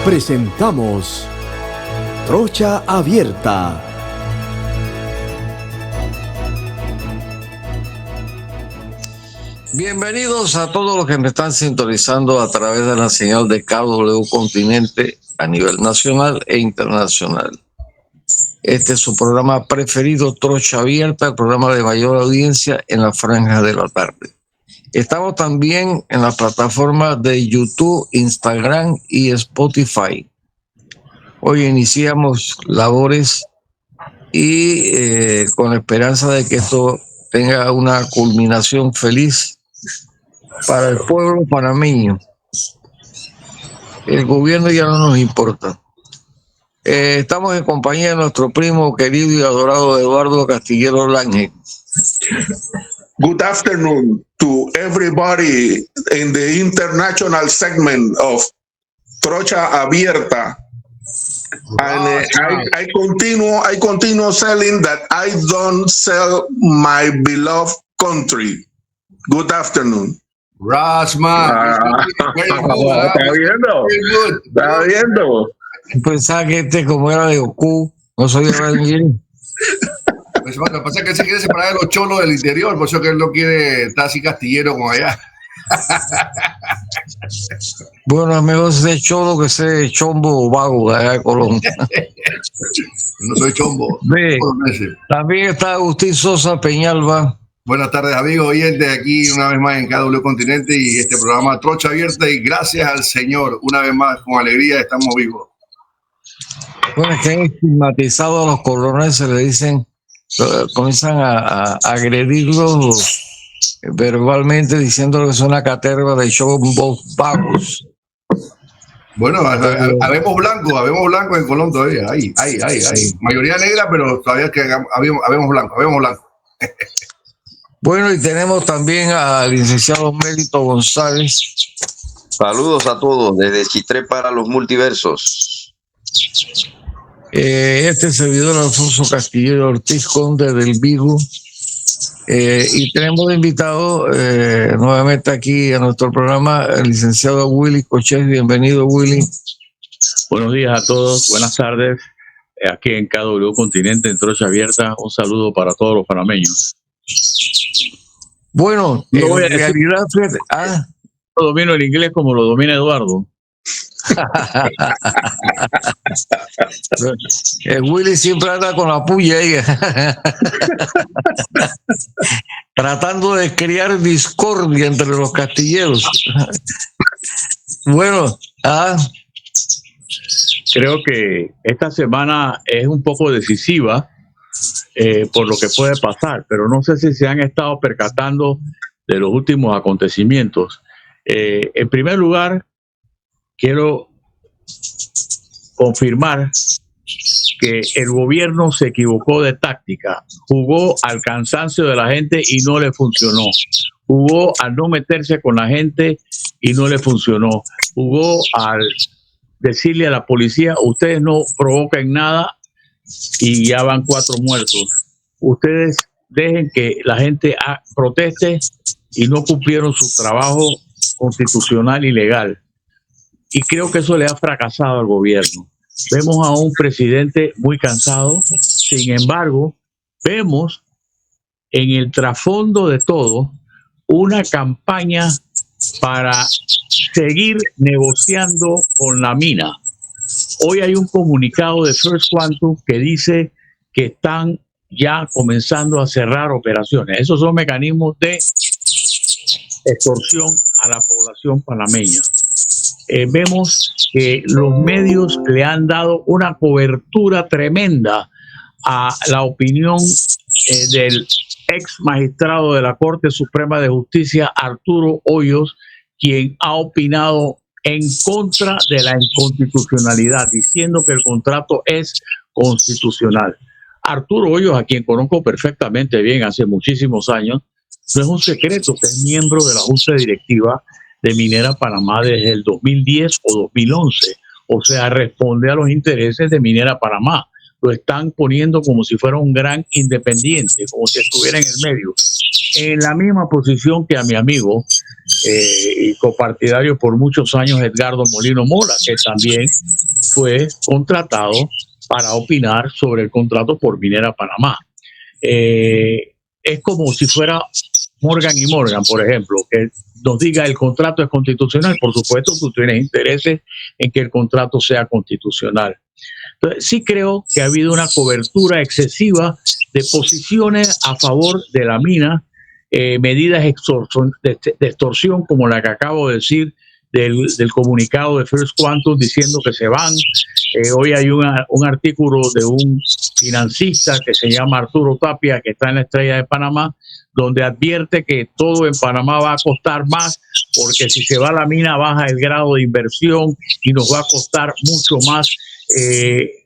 presentamos Trocha Abierta. Bienvenidos a todos los que me están sintonizando a través de la señal de KW Continente a nivel nacional e internacional. Este es su programa preferido, Trocha Abierta, el programa de mayor audiencia en la franja de la tarde. Estamos también en las plataformas de YouTube, Instagram y Spotify. Hoy iniciamos labores y con la esperanza de que esto tenga una culminación feliz para el pueblo panameño. El gobierno ya no nos importa. Estamos en compañía de nuestro primo querido y adorado Eduardo Castillero Lange. Good afternoon to everybody in the international segment of Trocha Abierta. And I continue selling that I don't sell my beloved country. Good afternoon. Rasma. Está viendo. Pensaba que como era de Goku, no sabía bien. Pues, bueno, lo que pasa es que él se quiere separar de los cholos del interior, por eso que él no quiere estar así castillero como allá. Bueno, es mejor ser cholo que ser chombo o vago de allá de Colombia. No soy chombo. También está Agustín Sosa Peñalba. Buenas tardes, amigos oyentes, aquí una vez más en KW Continente y este programa Trocha Abierta, y gracias al Señor, una vez más, con alegría, estamos vivos. Bueno, que han estigmatizado a los coloneses, le dicen, comienzan a agredirlos verbalmente, diciendo que son una caterva de chombos vagos. Bueno, habemos blanco en Colón todavía, hay. Mayoría negra, pero todavía que habemos blanco. Bueno, y tenemos también al licenciado Mérito González. Saludos a todos desde Chitré para los multiversos. Este servidor Alfonso Castillero Ortiz, conde del Vigo. Y tenemos de invitado nuevamente aquí a nuestro programa el licenciado Willy Cochet. Bienvenido, Willy. Buenos días a todos, buenas tardes. Aquí en KW Continente, en Trocha Abierta, un saludo para todos los panameños. Bueno, no voy a realidad, no domino el inglés como lo domina Eduardo. Willy siempre anda con la puya ahí, tratando de crear discordia entre los castilleros. Bueno, creo que esta semana es un poco decisiva por lo que puede pasar, pero no sé si se han estado percatando de los últimos acontecimientos. En primer lugar, quiero confirmar que el gobierno se equivocó de táctica, jugó al cansancio de la gente y no le funcionó, jugó al no meterse con la gente y no le funcionó, jugó al decirle a la policía: ustedes no provoquen nada y ya van 4 muertos, ustedes dejen que la gente proteste, y no cumplieron su trabajo constitucional y legal. Y creo que eso le ha fracasado al gobierno. Vemos a un presidente muy cansado. Sin embargo, vemos en el trasfondo de todo una campaña para seguir negociando con la mina. Hoy hay un comunicado de First Quantum que dice que están ya comenzando a cerrar operaciones. Esos son mecanismos de extorsión a la población panameña. Vemos que los medios le han dado una cobertura tremenda a la opinión del ex magistrado de la Corte Suprema de Justicia, Arturo Hoyos, quien ha opinado en contra de la inconstitucionalidad, diciendo que el contrato es constitucional. Arturo Hoyos, a quien conozco perfectamente bien hace muchísimos años, no es un secreto que es miembro de la Junta Directiva de Minera Panamá desde el 2010 o 2011. O sea, responde a los intereses de Minera Panamá. Lo están poniendo como si fuera un gran independiente, como si estuviera en el medio. En la misma posición que a mi amigo y copartidario por muchos años Edgardo Molino Mora, que también fue contratado para opinar sobre el contrato por Minera Panamá. Es como si fuera Morgan y Morgan, por ejemplo, que nos diga el contrato es constitucional. Por supuesto, tú tienes intereses en que el contrato sea constitucional. Entonces, sí creo que ha habido una cobertura excesiva de posiciones a favor de la mina, medidas de extorsión como la que acabo de decir del comunicado de First Quantum diciendo que se van. Hoy hay un artículo de un financista que se llama Arturo Tapia, que está en la Estrella de Panamá, donde advierte que todo en Panamá va a costar más, porque si se va a la mina baja el grado de inversión y nos va a costar mucho más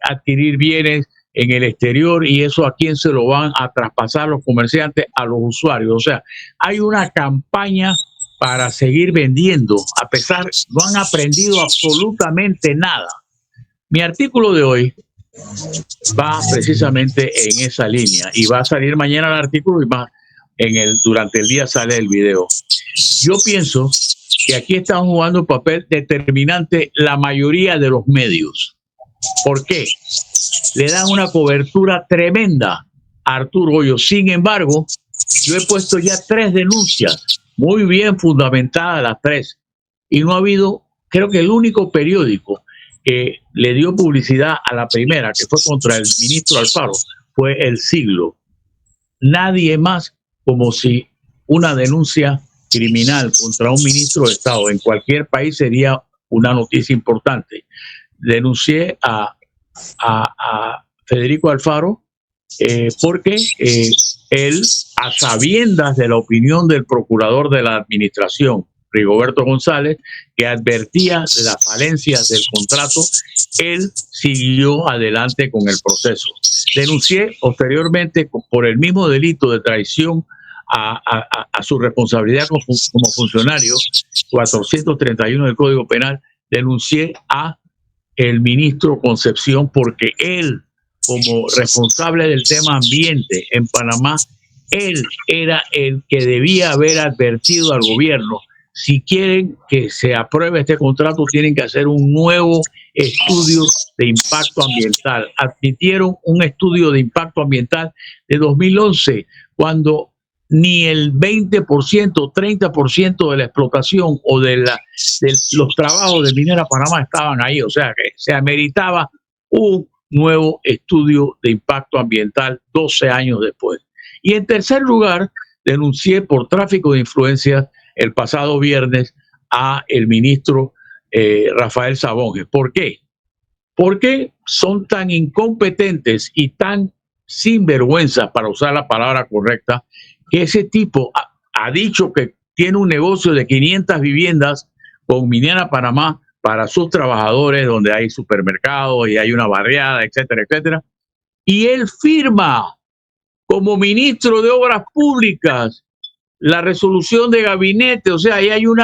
adquirir bienes en el exterior, y eso a quién se lo van a traspasar los comerciantes, a los usuarios. O sea, hay una campaña para seguir vendiendo, a pesar no han aprendido absolutamente nada. Mi artículo de hoy va precisamente en esa línea y va a salir mañana el artículo y más durante el día sale el video. Yo pienso que aquí están jugando un papel determinante la mayoría de los medios. ¿Por qué? Le dan una cobertura tremenda a Arturo Hoyos. Sin embargo, yo he puesto ya 3 denuncias, muy bien fundamentadas las 3, y no ha habido, creo que el único periódico que le dio publicidad a la primera, que fue contra el ministro Alfaro, fue El Siglo. Nadie más, como si una denuncia criminal contra un ministro de Estado en cualquier país sería una noticia importante. Denuncié a Federico Alfaro porque él, a sabiendas de la opinión del procurador de la administración, Rigoberto González, que advertía de las falencias del contrato, él siguió adelante con el proceso. Denuncié posteriormente por el mismo delito de traición a su responsabilidad como funcionario, 431 del Código Penal, denuncié a el ministro Concepción porque él, como responsable del tema ambiente en Panamá, él era el que debía haber advertido al gobierno: si quieren que se apruebe este contrato, tienen que hacer un nuevo estudio de impacto ambiental. Admitieron un estudio de impacto ambiental de 2011, cuando ni el 20%, 30% de la explotación o de los trabajos de Minera Panamá estaban ahí. O sea que se ameritaba un nuevo estudio de impacto ambiental 12 años después. Y en tercer lugar, denuncié por tráfico de influencias el pasado viernes a el ministro Rafael Sabonge. ¿Por qué? Porque son tan incompetentes y tan sinvergüenzas, para usar la palabra correcta, que ese tipo ha dicho que tiene un negocio de 500 viviendas con Minera Panamá para sus trabajadores, donde hay supermercados y hay una barriada, etcétera, etcétera. Y él firma como ministro de Obras Públicas la resolución de gabinete. O sea, ahí hay un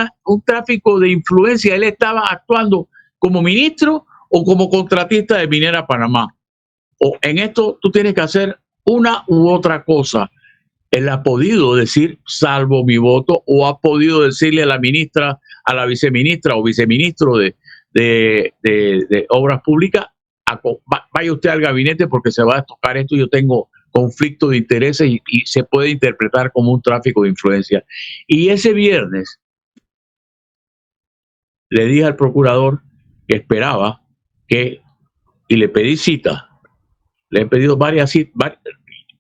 tráfico de influencia. Él estaba actuando como ministro o como contratista de Minera Panamá. O en esto tú tienes que hacer una u otra cosa. Él ha podido decir salvo mi voto, o ha podido decirle a la ministra, a la viceministra o viceministro de Obras Públicas: vaya usted al gabinete porque se va a tocar esto, yo tengo conflicto de intereses y se puede interpretar como un tráfico de influencia. Y ese viernes le dije al procurador que esperaba y le pedí cita. Le he pedido varias citas.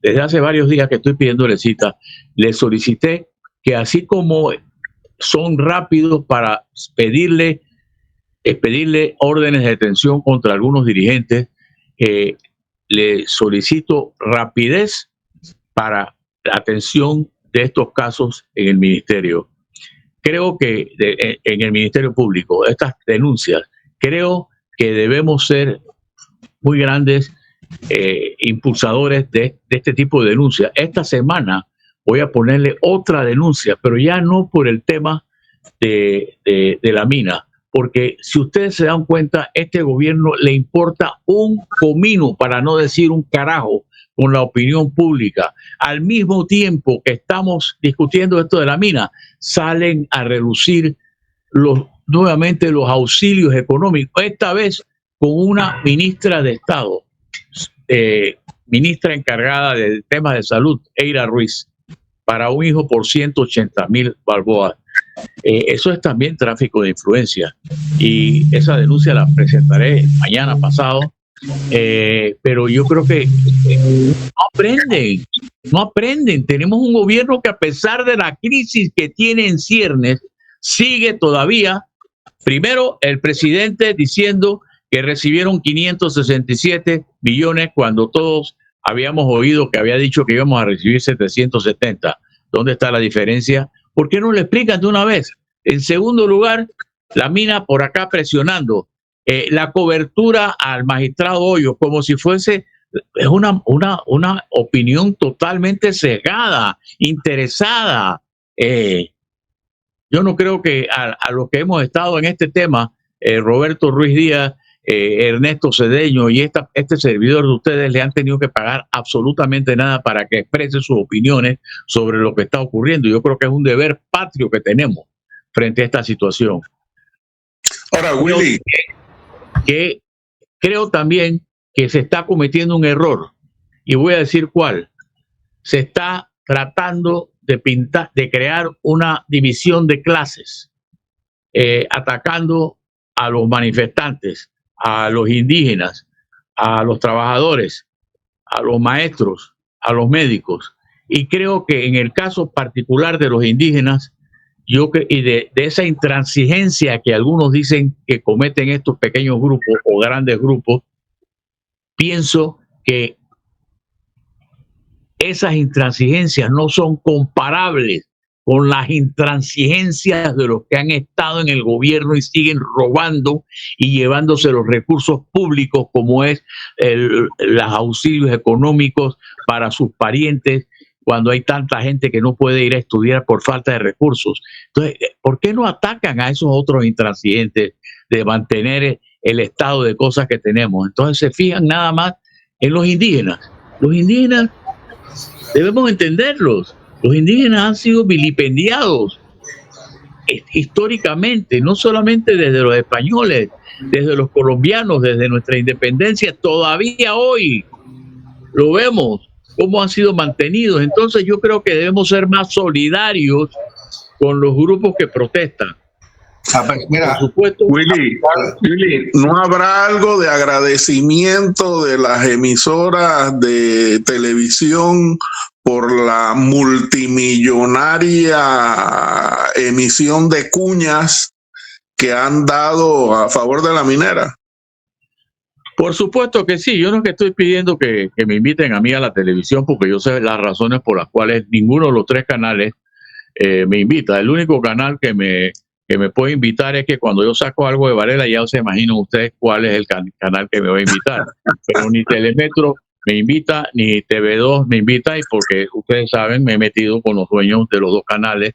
Desde hace varios días que estoy pidiéndole cita, le solicité que, así como son rápidos para pedirle órdenes de detención contra algunos dirigentes, le solicito rapidez para la atención de estos casos en el ministerio. Creo que en el Ministerio Público, estas denuncias, creo que debemos ser muy grandes impulsadores de este tipo de denuncias. Esta semana voy a ponerle otra denuncia, pero ya no por el tema de la mina, porque si ustedes se dan cuenta, este gobierno le importa un comino, para no decir un carajo, con la opinión pública. Al mismo tiempo que estamos discutiendo esto de la mina, salen a relucir nuevamente los auxilios económicos, esta vez con una ministra de Estado, ministra encargada del tema de salud, Eira Ruiz, para un hijo por 180,000 balboas. Eso es también tráfico de influencia y esa denuncia la presentaré mañana pasado, pero yo creo que no aprenden. Tenemos un gobierno que, a pesar de la crisis que tiene en ciernes, sigue todavía. Primero, el presidente diciendo que recibieron 567 millones cuando todos habíamos oído que había dicho que íbamos a recibir 770. ¿Dónde está la diferencia? ¿Por qué no le explican de una vez? En segundo lugar, la mina por acá presionando la cobertura al magistrado Hoyos como si fuese una opinión totalmente sesgada, interesada. Yo no creo que a los que hemos estado en este tema, Roberto Ruiz Díaz, Ernesto Cedeño y este servidor de ustedes, le han tenido que pagar absolutamente nada para que exprese sus opiniones sobre lo que está ocurriendo. Yo creo que es un deber patrio que tenemos frente a esta situación. Ahora, Willy. Que creo también que se está cometiendo un error, y voy a decir cuál. Se está tratando de crear una división de clases, atacando a los manifestantes, a los indígenas, a los trabajadores, a los maestros, a los médicos. Y creo que en el caso particular de los indígenas, y de esa intransigencia que algunos dicen que cometen estos pequeños grupos o grandes grupos, pienso que esas intransigencias no son comparables con las intransigencias de los que han estado en el gobierno y siguen robando y llevándose los recursos públicos, como es los auxilios económicos para sus parientes, cuando hay tanta gente que no puede ir a estudiar por falta de recursos. Entonces, ¿por qué no atacan a esos otros intransigentes de mantener el estado de cosas que tenemos? Entonces se fijan nada más en los indígenas. Los indígenas debemos entenderlos. Los indígenas han sido vilipendiados históricamente, no solamente desde los españoles, desde los colombianos, desde nuestra independencia, todavía hoy lo vemos cómo han sido mantenidos. Entonces yo creo que debemos ser más solidarios con los grupos que protestan. Mira, por supuesto, Willy, ¿no habrá algo de agradecimiento de las emisoras de televisión por la multimillonaria emisión de cuñas que han dado a favor de la minera? por supuesto que sí. Yo no es que estoy pidiendo que me inviten a mí a la televisión, porque yo sé las razones por las cuales ninguno de los tres canales me invita. El único canal que me puede invitar es que cuando yo saco algo de Varela, ya se imaginan ustedes cuál es el canal que me va a invitar. Pero ni Telemetro me invita, ni TV2 me invita, y porque ustedes saben, me he metido con los dueños de los dos canales,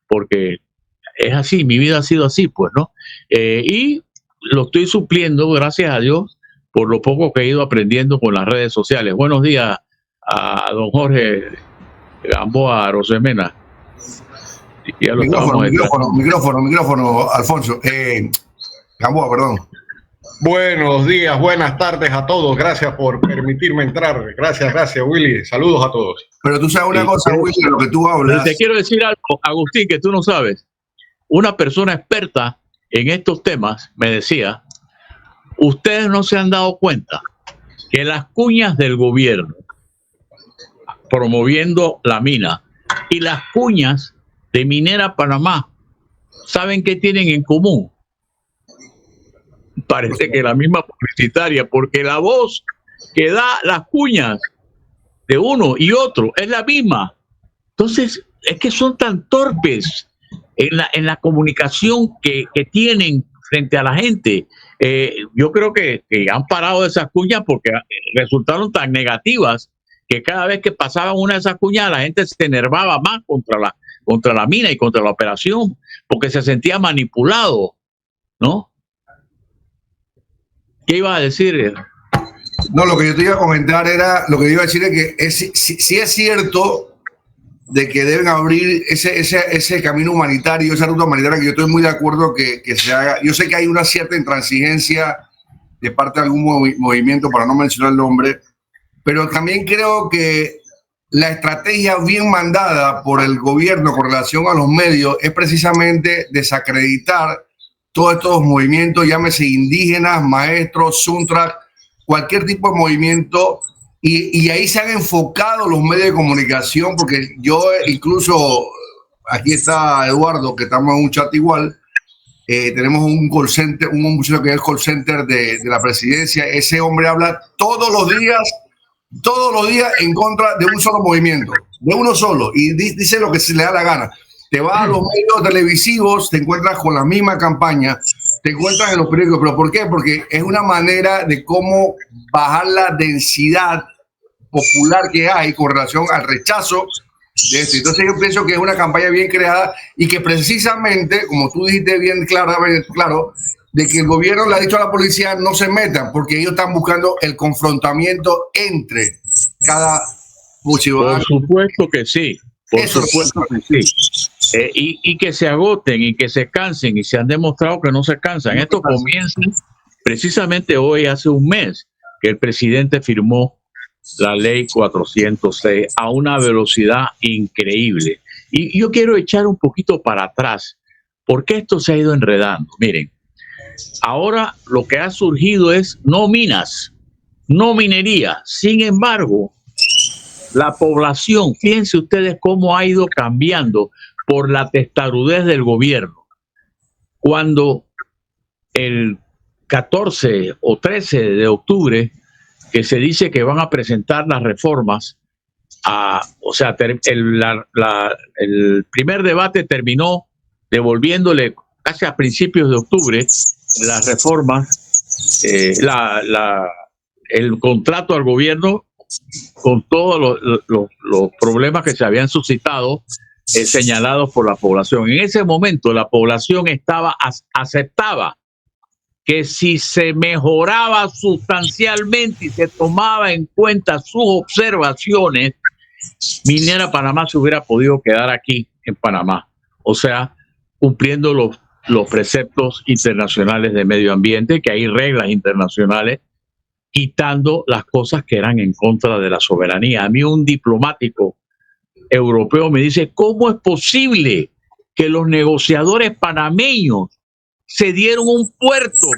porque es así, mi vida ha sido así, pues, ¿no? Y lo estoy supliendo, gracias a Dios, por lo poco que he ido aprendiendo con las redes sociales. Buenos días a don Jorge Gamboa Rosemena. Ya lo micrófono, Alfonso. Gamboa, perdón. Buenos días, buenas tardes a todos. Gracias por permitirme entrar. Gracias, Willy. Saludos a todos. Pero tú sabes una cosa, Willy, de lo que tú hablas. Te quiero decir algo, Agustín, que tú no sabes. Una persona experta en estos temas me decía: ustedes no se han dado cuenta que las cuñas del gobierno promoviendo la mina y las cuñas de Minera Panamá, ¿saben qué tienen en común? Parece que la misma publicitaria, porque la voz que da las cuñas de uno y otro es la misma. Entonces, es que son tan torpes en la comunicación que tienen frente a la gente. Yo creo que han parado esas cuñas porque resultaron tan negativas que cada vez que pasaban una de esas cuñas, la gente se enervaba más contra la mina y contra la operación, porque se sentía manipulado, ¿no? ¿Qué iba a decir? No, lo que yo te iba a comentar era, lo que yo iba a decir es que sí es cierto de que deben abrir ese camino humanitario, esa ruta humanitaria, que yo estoy muy de acuerdo que se haga. Yo sé que hay una cierta intransigencia de parte de algún movimiento, para no mencionar el nombre, pero también creo que la estrategia bien mandada por el gobierno con relación a los medios es precisamente desacreditar todos estos movimientos, llámese indígenas, maestros, Suntrack, cualquier tipo de movimiento, y ahí se han enfocado los medios de comunicación, porque yo incluso, aquí está Eduardo, que estamos en un chat igual, tenemos un call center, un muchacho que es el call center de la presidencia. Ese hombre habla todos los días en contra de un solo movimiento, de uno solo, y dice lo que se le da la gana. Te vas a los medios televisivos, te encuentras con la misma campaña, te encuentras en los periódicos. ¿Pero por qué? Porque es una manera de cómo bajar la densidad popular que hay con relación al rechazo de esto. Entonces yo pienso que es una campaña bien creada y que precisamente, como tú dijiste bien claro, de que el gobierno le ha dicho a la policía no se metan, porque ellos están buscando el confrontamiento entre cada ciudadano. Por supuesto que sí. Por supuesto que sí. Y que se agoten y que se cansen, y se han demostrado que no se cansan. Esto comienza precisamente hoy, hace un mes, que el presidente firmó la ley 406 a una velocidad increíble. Y yo quiero echar un poquito para atrás, porque esto se ha ido enredando. Miren, ahora lo que ha surgido es no minas, no minería. Sin embargo, la población, fíjense ustedes cómo ha ido cambiando por la testarudez del gobierno. Cuando el 14 o 13 de octubre, que se dice que van a presentar las reformas, el primer debate terminó devolviéndole casi a principios de octubre las reformas, el contrato al gobierno con todos los problemas que se habían suscitado, señalados por la población. En ese momento la población aceptaba que si se mejoraba sustancialmente y se tomaba en cuenta sus observaciones, Minera Panamá se hubiera podido quedar aquí en Panamá. O sea, cumpliendo los preceptos internacionales de medio ambiente, que hay reglas internacionales, quitando las cosas que eran en contra de la soberanía. A mí un diplomático europeo me dice, ¿cómo es posible que los negociadores panameños se dieron un puerto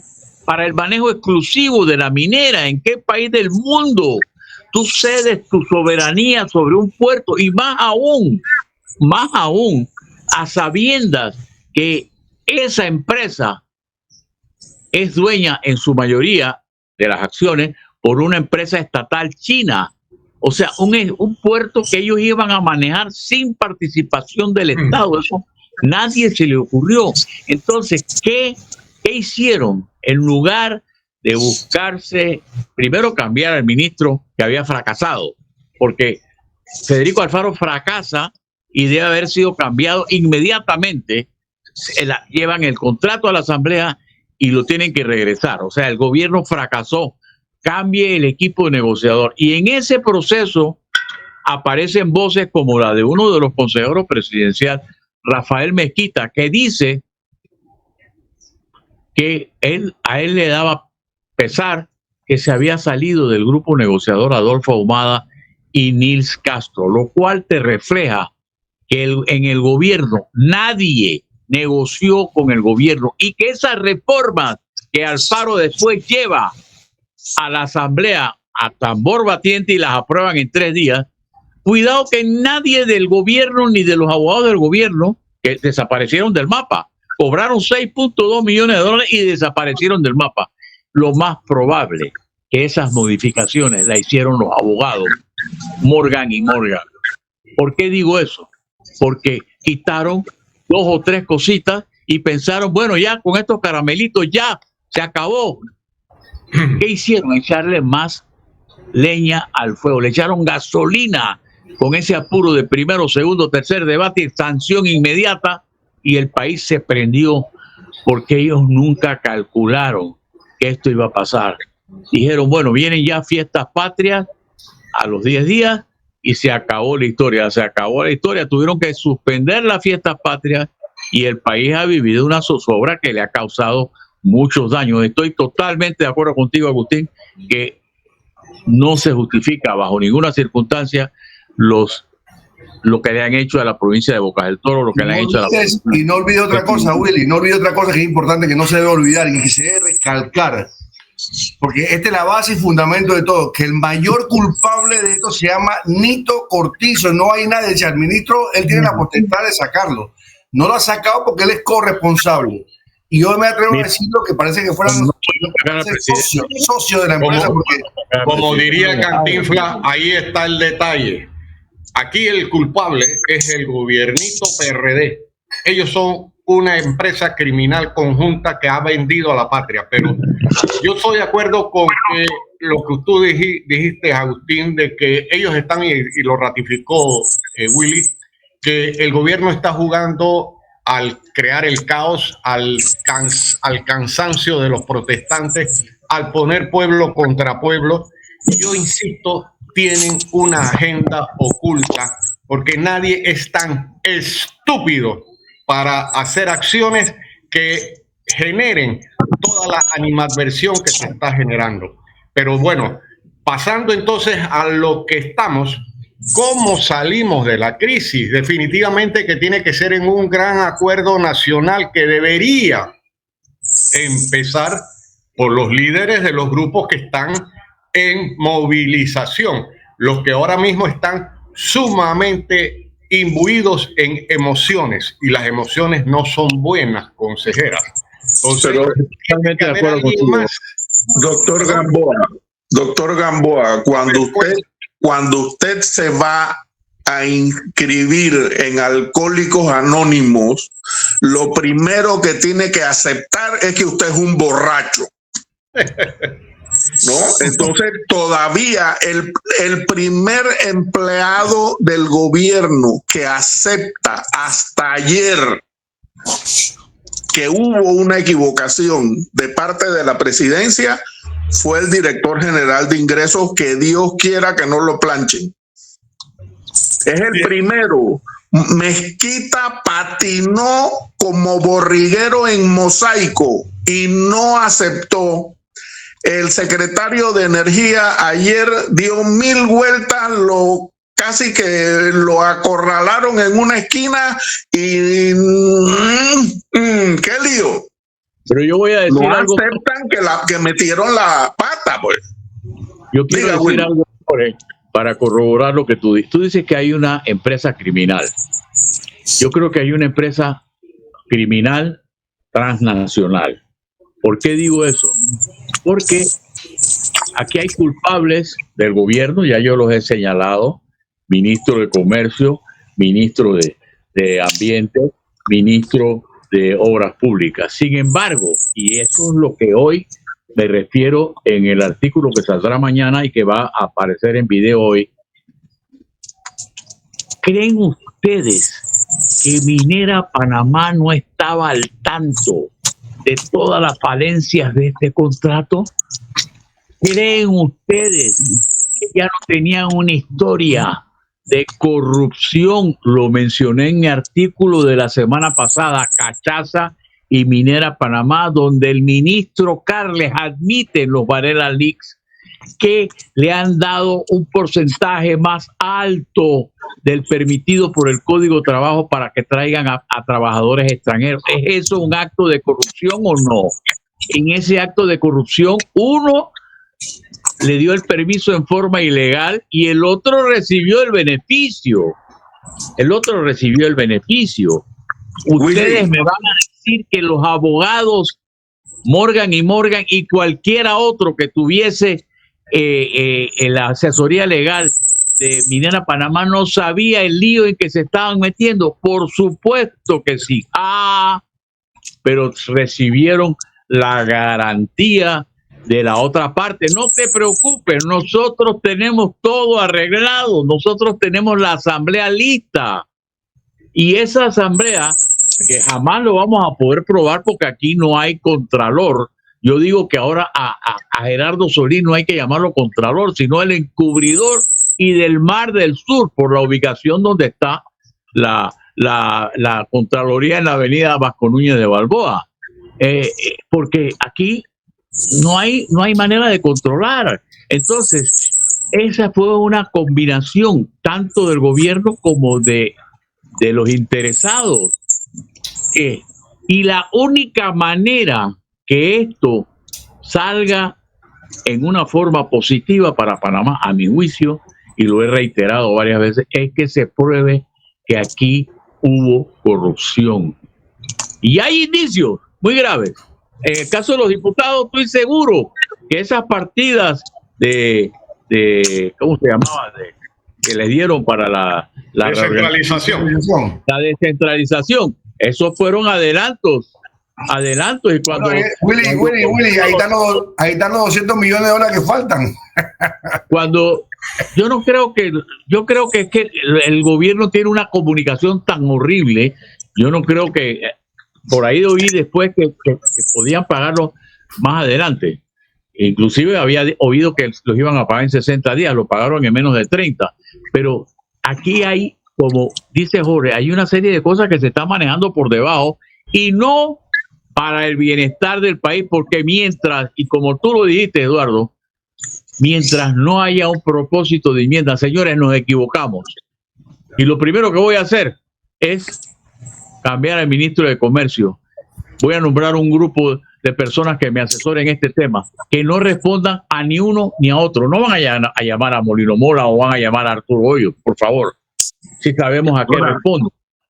para el manejo exclusivo de la minera? ¿En qué país del mundo tú cedes tu soberanía sobre un puerto? Y más aún, a sabiendas que esa empresa es dueña en su mayoría de las acciones por una empresa estatal china. O sea, un puerto que ellos iban a manejar sin participación del Estado. Eso nadie se le ocurrió. Entonces, ¿qué hicieron? En lugar de buscarse, primero cambiar al ministro que había fracasado, porque Federico Alfaro fracasa y debe haber sido cambiado inmediatamente. Llevan el contrato a la asamblea y lo tienen que regresar. O sea, el gobierno fracasó. Cambie el equipo negociador. Y en ese proceso aparecen voces como la de uno de los consejeros presidenciales, Rafael Mezquita, que dice que a él le daba pesar que se había salido del grupo negociador Adolfo Ahumada y Nils Castro, lo cual te refleja que en el gobierno nadie negoció con el gobierno y que esas reformas que Alfaro después lleva a la asamblea a tambor batiente y las aprueban en 3 días, cuidado que nadie del gobierno ni de los abogados del gobierno, que desaparecieron del mapa, cobraron $6.2 millones y desaparecieron del mapa. Lo más probable que esas modificaciones las hicieron los abogados Morgan y Morgan. ¿Por qué digo eso? Porque quitaron 2 o 3 cositas y pensaron, bueno, ya con estos caramelitos ya se acabó. ¿Qué hicieron? Echarle más leña al fuego, le echaron gasolina con ese apuro de primero, segundo, tercer debate, sanción inmediata, y el país se prendió porque ellos nunca calcularon que esto iba a pasar. dijeron, bueno, vienen ya fiestas patrias a los 10 días y se acabó la historia, tuvieron que suspender las fiestas patrias y el país ha vivido una zozobra que le ha causado muchos daños. Estoy totalmente de acuerdo contigo, Agustín, que no se justifica bajo ninguna circunstancia lo que le han hecho a la provincia de Bocas del Toro, lo que le han hecho a la provincia. Y no olvide otra cosa, Willy, no olvide otra cosa que es importante, que no se debe olvidar y que se debe recalcar, porque esta es la base y fundamento de todo, que el mayor culpable de esto se llama Nito Cortizo, no hay nadie, el ministro, él tiene la potestad de sacarlo, no lo ha sacado porque él es corresponsable. Y yo me atrevo a decirlo que parece que fuera socio de la empresa. Como diría Cantinflas, ahí está el detalle. Aquí el culpable es el gobiernito PRD. Ellos son una empresa criminal conjunta que ha vendido a la patria. Pero yo estoy de acuerdo con que lo que tú dijiste, Agustín, de que ellos están, y lo ratificó Willy, que el gobierno está jugando al crear el caos, al cansancio de los protestantes, al poner pueblo contra pueblo. Yo insisto, tienen una agenda oculta, porque nadie es tan estúpido para hacer acciones que generen toda la animadversión que se está generando. Pero bueno, pasando entonces a lo que estamos, ¿cómo salimos de la crisis? Definitivamente que tiene que ser en un gran acuerdo nacional que debería empezar por los líderes de los grupos que están en movilización, los que ahora mismo están sumamente imbuidos en emociones, y las emociones no son buenas consejeras. Entonces, pero, totalmente de acuerdo contigo. Doctor Gamboa, cuando usted se va a inscribir en Alcohólicos Anónimos, lo primero que tiene que aceptar es que usted es un borracho. ¿No? Entonces todavía el primer empleado del gobierno que acepta hasta ayer que hubo una equivocación de parte de la presidencia fue el director general de ingresos, que Dios quiera que no lo planchen. Es el primero. Mezquita patinó como borriguero en mosaico y no aceptó. El secretario de Energía ayer dio 1000 vueltas, casi que lo acorralaron en una esquina y qué lío. Pero yo voy a decir no algo. Aceptan que metieron la pata, pues. Yo quiero decir algo, Jorge, para corroborar lo que tú dices. Tú dices que hay una empresa criminal. Yo creo que hay una empresa criminal transnacional. ¿Por qué digo eso? Porque aquí hay culpables del gobierno, ya yo los he señalado: ministro de Comercio, ministro de Ambiente, ministro de Obras Públicas. Sin embargo, y eso es lo que hoy me refiero en el artículo que saldrá mañana y que va a aparecer en video hoy, ¿creen ustedes que Minera Panamá no estaba al tanto de todas las falencias de este contrato? ¿Creen ustedes que ya no tenían una historia de corrupción? Lo mencioné en mi artículo de la semana pasada, Cachaza y Minera Panamá, donde el ministro Carles admite en los Varela Leaks que le han dado un porcentaje más alto del permitido por el Código de Trabajo para que traigan a trabajadores extranjeros. ¿Es eso un acto de corrupción o no? En ese acto de corrupción, uno le dio el permiso en forma ilegal y el otro recibió el beneficio. Ustedes me van a decir que los abogados Morgan y cualquiera otro que tuviese la asesoría legal de Minera Panamá no sabía el lío en que se estaban metiendo. Por supuesto que sí. Pero recibieron la garantía de la otra parte. No te preocupes, nosotros tenemos todo arreglado, nosotros tenemos la asamblea lista, y esa asamblea que jamás lo vamos a poder probar porque aquí no hay contralor. Yo digo que ahora a Gerardo Solís no hay que llamarlo contralor, sino el encubridor y del Mar del Sur, por la ubicación donde está la Contraloría en la avenida Vasco Núñez de Balboa. Porque aquí no hay manera de controlar. Entonces, esa fue una combinación tanto del gobierno como de los interesados. Y la única manera que esto salga en una forma positiva para Panamá, a mi juicio, y lo he reiterado varias veces, es que se pruebe que aquí hubo corrupción. Y hay indicios muy graves. En el caso de los diputados, estoy seguro que esas partidas de ¿cómo se llamaba? Que le dieron para la descentralización. La descentralización. Esos fueron adelantos. Y cuando Willy, ahí están los 200 millones de dólares que faltan. Cuando yo creo que es que el gobierno tiene una comunicación tan horrible. Yo no creo que por ahí oí después que podían pagarlo más adelante. Inclusive había oído que los iban a pagar en 60 días, lo pagaron en menos de 30. Pero aquí hay, como dice Jorge, hay una serie de cosas que se están manejando por debajo y no para el bienestar del país, porque mientras, y como tú lo dijiste, Eduardo, mientras no haya un propósito de enmienda, señores, nos equivocamos. Y lo primero que voy a hacer es cambiar al ministro de Comercio. Voy a nombrar un grupo de personas que me asesoren en este tema, que no respondan a ni uno ni a otro. No van a llamar a Molino Mora o van a llamar a Arturo Hoyos, por favor, si sabemos a qué responden.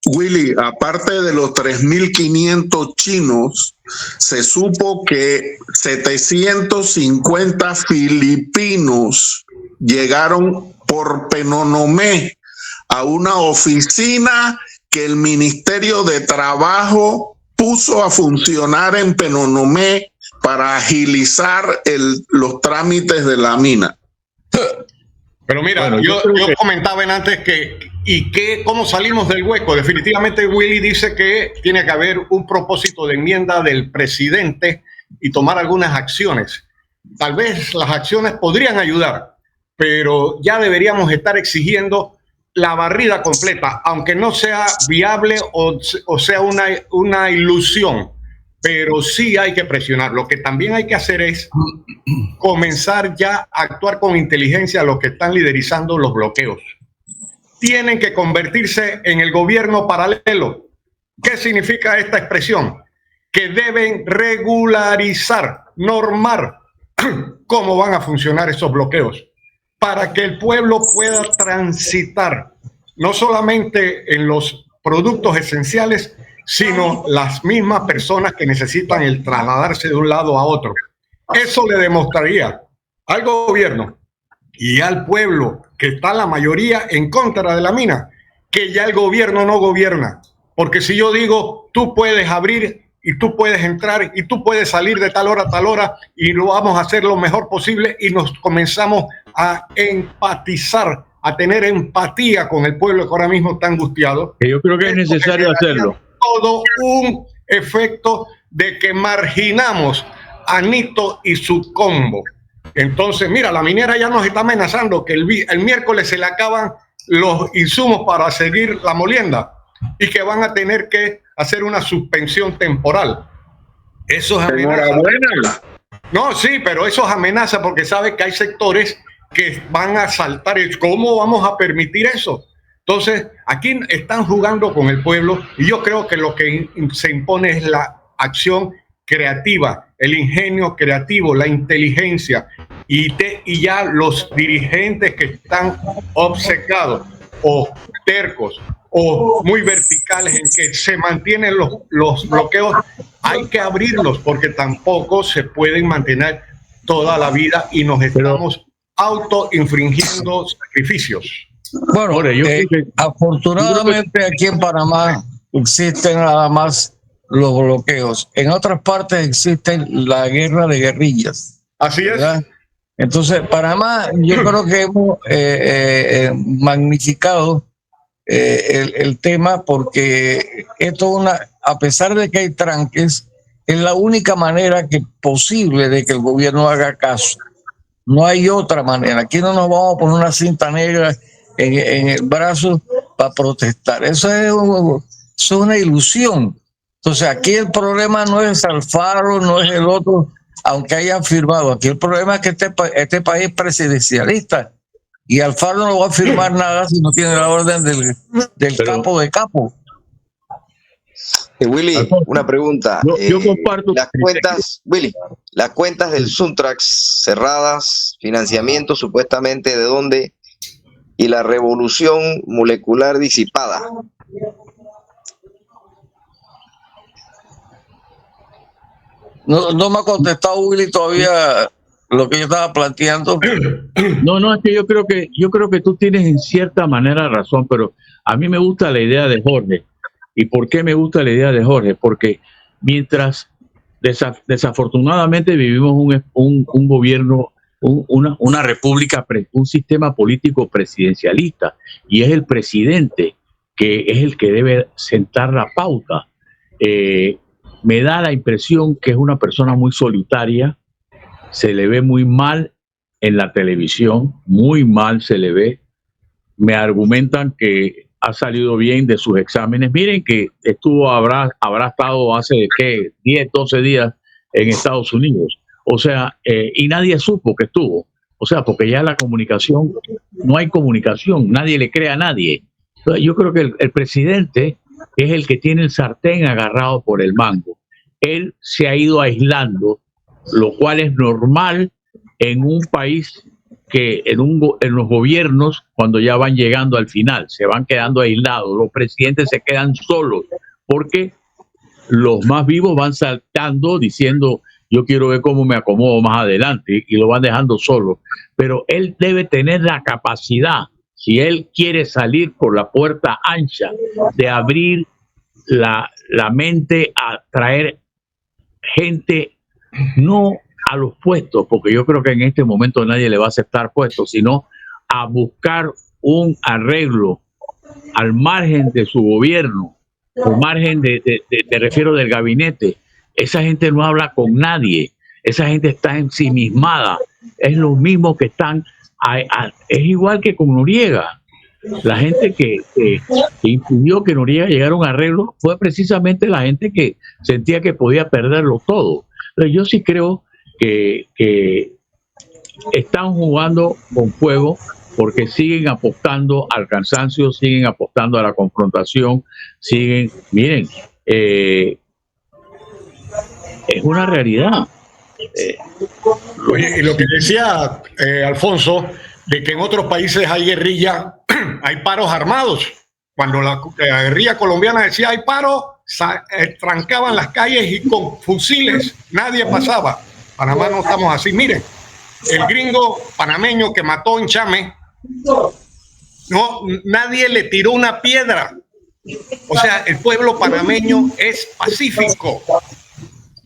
Willy, aparte de los 3.500 chinos, se supo que 750 filipinos llegaron por Penonomé a una oficina que el Ministerio de Trabajo puso a funcionar en Penonomé para agilizar los trámites de la mina. Pero mira, bueno, yo comentaba antes cómo salimos del hueco. Definitivamente Willy dice que tiene que haber un propósito de enmienda del presidente y tomar algunas acciones. Tal vez las acciones podrían ayudar, pero ya deberíamos estar exigiendo la barrida completa, aunque no sea viable o sea una ilusión, pero sí hay que presionar. Lo que también hay que hacer es comenzar ya a actuar con inteligencia a los que están liderizando los bloqueos. Tienen que convertirse en el gobierno paralelo. ¿Qué significa esta expresión? Que deben regularizar, normar cómo van a funcionar esos bloqueos para que el pueblo pueda transitar no solamente en los productos esenciales, sino las mismas personas que necesitan el trasladarse de un lado a otro. Eso le demostraría al gobierno y al pueblo, que está la mayoría en contra de la mina, que ya el gobierno no gobierna. Porque si yo digo, tú puedes abrir y tú puedes entrar y tú puedes salir de tal hora a tal hora y lo vamos a hacer lo mejor posible y nos comenzamos a empatizar, a tener empatía con el pueblo que ahora mismo está angustiado. Yo creo que es necesario hacerlo. Todo un efecto de que marginamos a Nito y su combo. Entonces, mira, la minera ya nos está amenazando que el miércoles se le acaban los insumos para seguir la molienda y que van a tener que hacer una suspensión temporal. Eso es amenaza. No, sí, pero eso es amenaza porque sabe que hay sectores que van a saltar. ¿Cómo vamos a permitir eso? Entonces, aquí están jugando con el pueblo y yo creo que lo que se impone es la acción creativa, el ingenio creativo, la inteligencia y ya los dirigentes que están obcecados o tercos o muy verticales en que se mantienen los bloqueos, hay que abrirlos porque tampoco se pueden mantener toda la vida y nos estamos autoinfringiendo sacrificios. Bueno, afortunadamente aquí en Panamá existen nada más los bloqueos. En otras partes existen la guerra de guerrillas. Así es. ¿Verdad? Entonces, Panamá, yo creo que hemos magnificado el tema porque esto a pesar de que hay tranques, Es la única manera posible de que el gobierno haga caso. No hay otra manera. Aquí no nos vamos a poner una cinta negra en el brazo para protestar. Eso es una ilusión. Entonces aquí el problema no es Alfaro, no es el otro, aunque hayan firmado. Aquí el problema es que este país es presidencialista y Alfaro no va a firmar nada si no tiene la orden del capo de capo. Willy, una pregunta. Yo comparto. Las cuentas, Willy, las cuentas del Suntrax cerradas, financiamiento supuestamente de dónde, y la revolución molecular disipada. No me ha contestado Willy todavía lo que yo estaba planteando. No, es que yo creo que tú tienes en cierta manera razón, pero a mí me gusta la idea de Jorge. ¿Y por qué me gusta la idea de Jorge? Porque mientras desafortunadamente vivimos un gobierno, una república, un sistema político presidencialista, y es el presidente que es el que debe sentar la pauta, me da la impresión que es una persona muy solitaria, se le ve muy mal en la televisión, muy mal se le ve. Me argumentan que ha salido bien de sus exámenes. Miren que habrá estado hace 10, 12 días en Estados Unidos. O sea, y nadie supo que estuvo. O sea, porque ya la comunicación, no hay comunicación, nadie le cree a nadie. Entonces, yo creo que el presidente es el que tiene el sartén agarrado por el mango. Él se ha ido aislando, lo cual es normal en un país que en los gobiernos, cuando ya van llegando al final, se van quedando aislados, los presidentes se quedan solos, porque los más vivos van saltando diciendo, yo quiero ver cómo me acomodo más adelante, y lo van dejando solo. Pero él debe tener la capacidad, si él quiere salir por la puerta ancha, de abrir la mente a traer gente, no a los puestos, porque yo creo que en este momento nadie le va a aceptar puestos, sino a buscar un arreglo al margen de su gobierno, al margen te refiero del gabinete. Esa gente no habla con nadie, esa gente está ensimismada, es lo mismo que están, es igual que con Noriega. La gente que impidió que Noriega llegara a un arreglo fue precisamente la gente que sentía que podía perderlo todo. Pero yo sí creo que están jugando con fuego porque siguen apostando al cansancio, siguen apostando a la confrontación, miren, es una realidad. Oye, y lo que decía Alfonso, de que en otros países hay guerrilla, hay paros armados. Cuando la guerrilla colombiana decía hay paro, trancaban las calles y con fusiles nadie pasaba. Panamá no estamos así. Miren, el gringo panameño que mató en Chame, nadie le tiró una piedra. O sea, el pueblo panameño es pacífico,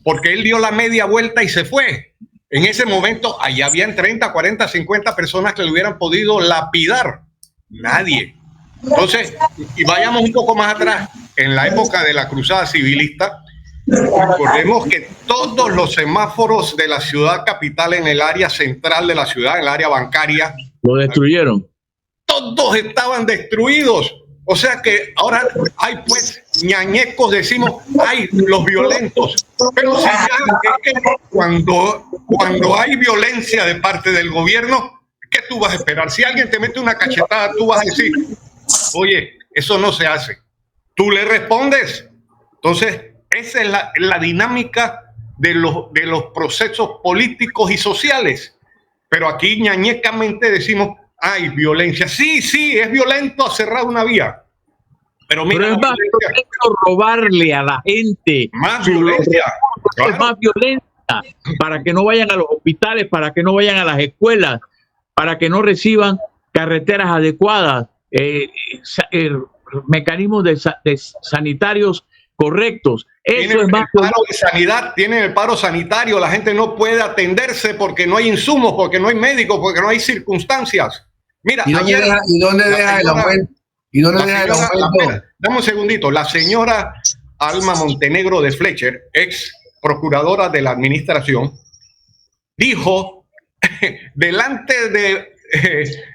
porque él dio la media vuelta y se fue. En ese momento, allá habían 30, 40, 50 personas que le hubieran podido lapidar. Nadie. Entonces, y vayamos un poco más atrás, en la época de la cruzada civilista, recordemos que todos los semáforos de la ciudad capital, en el área central de la ciudad, en el área bancaria, lo destruyeron. Todos estaban destruidos. O sea que ahora hay pues ñañecos, decimos, hay los violentos. Pero si ya es que cuando hay violencia de parte del gobierno, ¿qué tú vas a esperar? Si alguien te mete una cachetada, tú vas a decir, oye, eso no se hace. Tú le respondes. Entonces, esa es la dinámica de los procesos políticos y sociales. Pero aquí ñañecamente decimos, hay violencia. Sí, es violento cerrar una vía. Pero mira, es más violento robarle a la gente. Más violencia. Es más violenta, para que no vayan a los hospitales, para que no vayan a las escuelas, para que no reciban carreteras adecuadas, mecanismos de sanitarios correctos. Eso es más paro de sanidad, tienen el paro sanitario, la gente no puede atenderse porque no hay insumos, porque no hay médicos, porque no hay circunstancias. Mira, ¿Y dónde deja el aumento? ¿Y dónde deja el aumento? Dame un segundito. La señora Alma Montenegro de Fletcher, ex procuradora de la administración, dijo delante de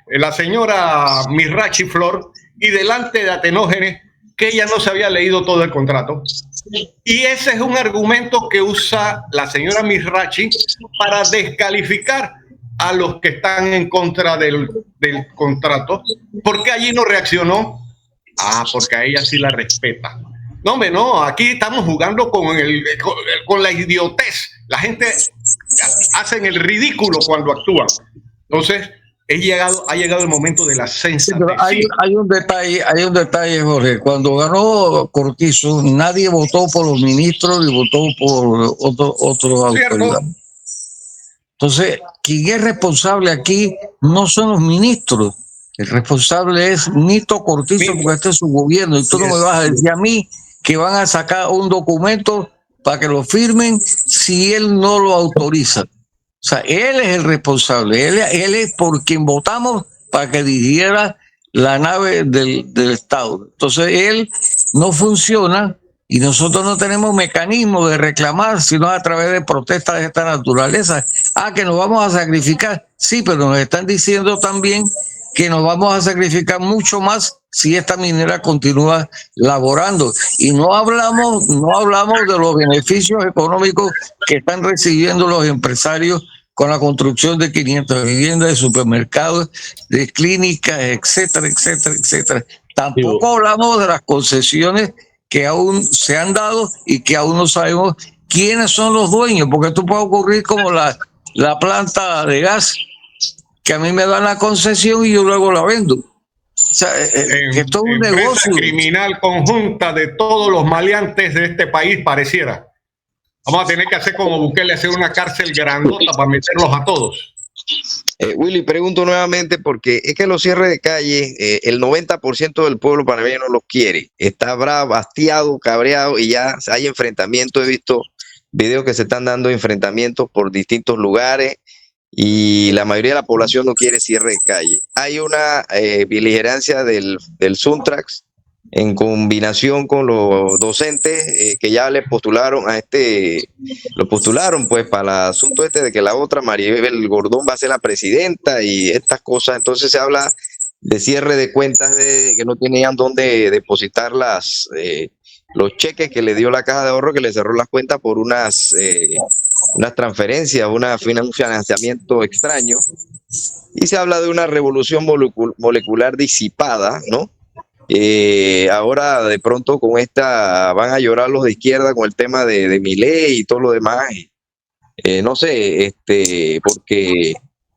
la señora Mirachi Flor y delante de Atenógenes que ella no se había leído todo el contrato. Y ese es un argumento que usa la señora Mirachi para descalificar a los que están en contra del contrato. ¿Por qué allí no reaccionó? Porque a ella sí la respeta. No, hombre, no, aquí estamos jugando con la idiotez. La gente hace el ridículo cuando actúa. Entonces, ha llegado el momento de la sensatez. Pero hay un detalle, Jorge. Cuando ganó Cortizo, nadie votó por los ministros ni votó por otros autoridades. Entonces, quien es responsable aquí no son los ministros. El responsable es Nito Cortizo, porque este es su gobierno. Y tú no me vas a decir a mí que van a sacar un documento para que lo firmen si él no lo autoriza. O sea, él es el responsable. Él es por quien votamos para que dirigiera la nave del Estado. Entonces, él no funciona y nosotros no tenemos mecanismo de reclamar, sino a través de protestas de esta naturaleza. Que nos vamos a sacrificar. Sí, pero nos están diciendo también que nos vamos a sacrificar mucho más si esta minera continúa laborando. Y no hablamos de los beneficios económicos que están recibiendo los empresarios con la construcción de 500 viviendas, de supermercados, de clínicas, etcétera, etcétera, etcétera. Tampoco hablamos de las concesiones que aún se han dado y que aún no sabemos quiénes son los dueños, porque esto puede ocurrir como la planta de gas, que a mí me dan la concesión y yo luego la vendo. O sea, que esto es un negocio criminal conjunta de todos los maleantes de este país, pareciera. Vamos a tener que hacer como Bukele, hacer una cárcel grandota para meterlos a todos. Willy, pregunto nuevamente porque es que los cierres de calle, el 90% del pueblo panameño no los quiere. Está bravo, hastiado, cabreado y ya hay enfrentamientos. He visto videos que se están dando enfrentamientos por distintos lugares y la mayoría de la población no quiere cierre de calle. Hay una beligerancia del Suntrax en combinación con los docentes que ya le postularon lo postularon pues para el asunto de que la otra Maribel Gordón va a ser la presidenta y estas cosas. Entonces se habla de cierre de cuentas, de que no tenían dónde depositar los cheques que le dio la Caja de Ahorro, que le cerró las cuentas por unas transferencias, un financiamiento extraño. Y se habla de una revolución molecular disipada, ¿no? Ahora de pronto con esta van a llorar los de izquierda con el tema de Milei y todo lo demás. No sé, porque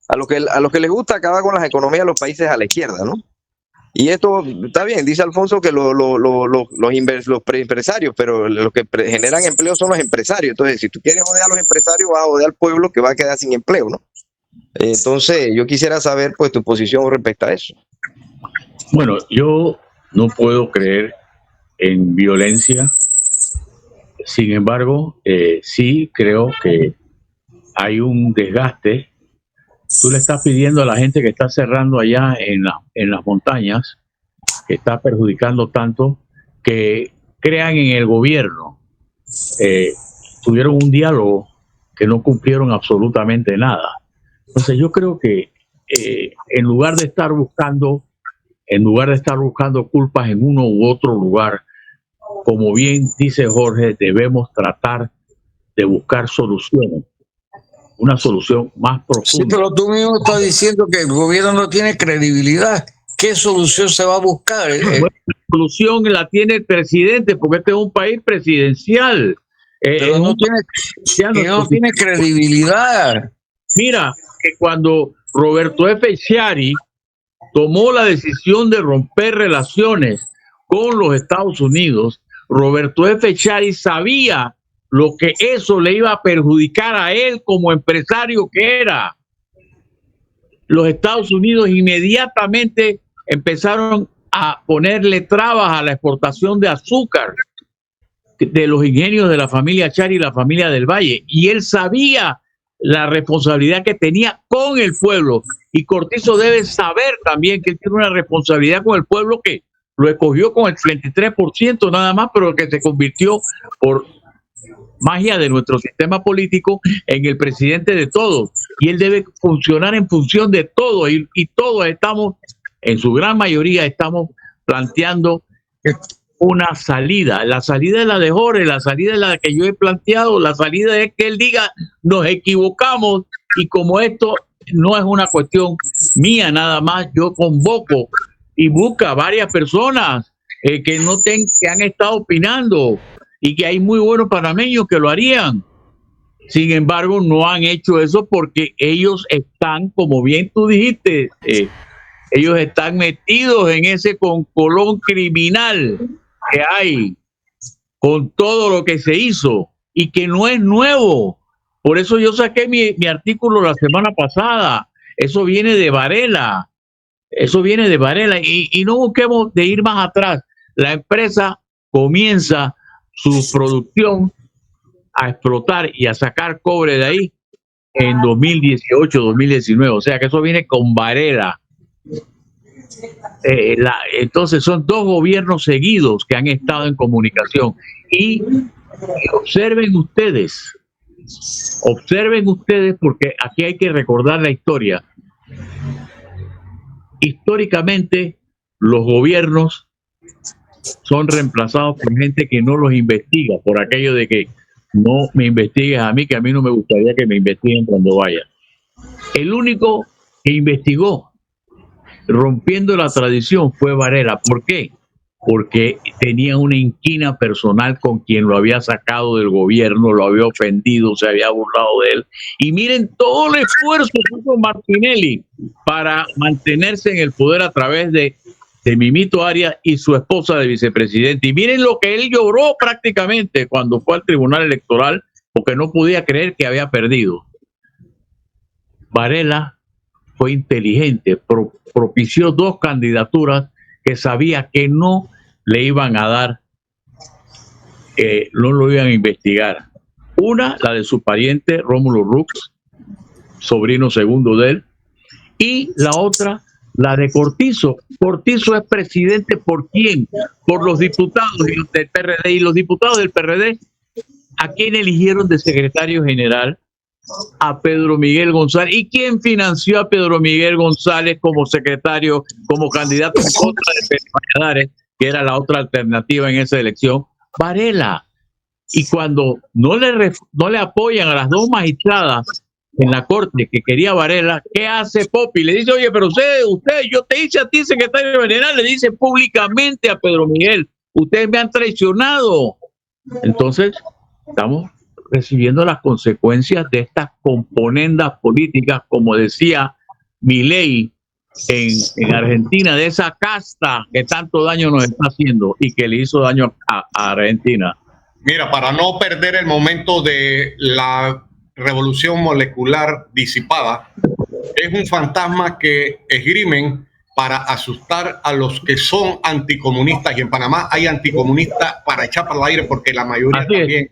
a los que les gusta acabar con las economías de los países a la izquierda, ¿no? Y esto está bien, dice Alfonso que los empresarios, pero los que generan empleo son los empresarios. Entonces, si tú quieres joder a los empresarios, vas a joder al pueblo que va a quedar sin empleo, ¿no? Entonces, yo quisiera saber pues tu posición respecto a eso. Bueno, yo no puedo creer en violencia. Sin embargo, sí creo que hay un desgaste. Tú le estás pidiendo a la gente que está cerrando allá en las montañas, que está perjudicando tanto, que crean en el gobierno. Tuvieron un diálogo que no cumplieron absolutamente nada. Entonces yo creo que en lugar de estar buscando culpas en uno u otro lugar, como bien dice Jorge, debemos tratar de buscar soluciones, una solución más profunda. Sí, pero tú mismo estás diciendo que el gobierno no tiene credibilidad. ¿Qué solución se va a buscar? Bueno, la solución la tiene el presidente, porque este es un país presidencial. Pero no tiene credibilidad. Mira, que cuando Roberto F. Chari tomó la decisión de romper relaciones con los Estados Unidos, Roberto F. Chari sabía lo que eso le iba a perjudicar a él como empresario que era. Los Estados Unidos inmediatamente empezaron a ponerle trabas a la exportación de azúcar de los ingenios de la familia Chari y la familia del Valle, y él sabía la responsabilidad que tenía con el pueblo, y Cortizo debe saber también que él tiene una responsabilidad con el pueblo que lo escogió con el 33% nada más, pero que se convirtió por magia de nuestro sistema político en el presidente de todos. Y él debe funcionar en función de todo. Y todos estamos, en su gran mayoría, estamos planteando una salida. La salida es la de Jorge, la salida es la que yo he planteado, la salida es que él diga, nos equivocamos, y como esto no es una cuestión mía nada más, yo convoco y busca varias personas que han estado opinando y que hay muy buenos panameños que lo harían. Sin embargo, no han hecho eso porque ellos están, como bien tú dijiste, ellos están metidos en ese concolón criminal que hay con todo lo que se hizo y que no es nuevo. Por eso yo saqué mi artículo la semana pasada. Eso viene de Varela. Eso viene de Varela. Y no busquemos de ir más atrás. La empresa comienza su producción a explotar y a sacar cobre de ahí en 2018, 2019. O sea que eso viene con Varela. Entonces son dos gobiernos seguidos que han estado en comunicación. Y observen ustedes, porque aquí hay que recordar la historia. Históricamente, los gobiernos son reemplazados por gente que no los investiga, por aquello de que no me investigues a mí, que a mí no me gustaría que me investiguen cuando vaya. El único que investigó, rompiendo la tradición, fue Varela. ¿Por qué? Porque tenía una inquina personal con quien lo había sacado del gobierno, lo había ofendido, se había burlado de él. Y miren todo el esfuerzo que hizo Martinelli para mantenerse en el poder a través de Mimito Arias y su esposa de vicepresidente. Y miren lo que él lloró prácticamente cuando fue al Tribunal Electoral, porque no podía creer que había perdido. Varela fue inteligente, propició dos candidaturas que sabía que no le iban a dar, no lo iban a investigar. Una, la de su pariente Rómulo Rux, sobrino segundo de él, y la otra, la de Cortizo. Cortizo es presidente ¿por quién? Por los diputados del PRD, y los diputados del PRD, ¿a quién eligieron de secretario general? A Pedro Miguel González. ¿Y quién financió a Pedro Miguel González como secretario, como candidato en contra de Pérez Valladares, que era la otra alternativa en esa elección? Varela. Y cuando no le apoyan a las dos magistradas en la corte que quería Varela, ¿qué hace Popi? Le dice, oye, pero usted, yo te hice a ti secretario general, le dice públicamente a Pedro Miguel, ustedes me han traicionado. Entonces, estamos recibiendo las consecuencias de estas componendas políticas, como decía Milei en Argentina, de esa casta que tanto daño nos está haciendo y que le hizo daño a Argentina. Mira, para no perder el momento de la revolución molecular disipada, es un fantasma que esgrimen para asustar a los que son anticomunistas, y en Panamá hay anticomunistas para echar para el aire, porque la mayoría también,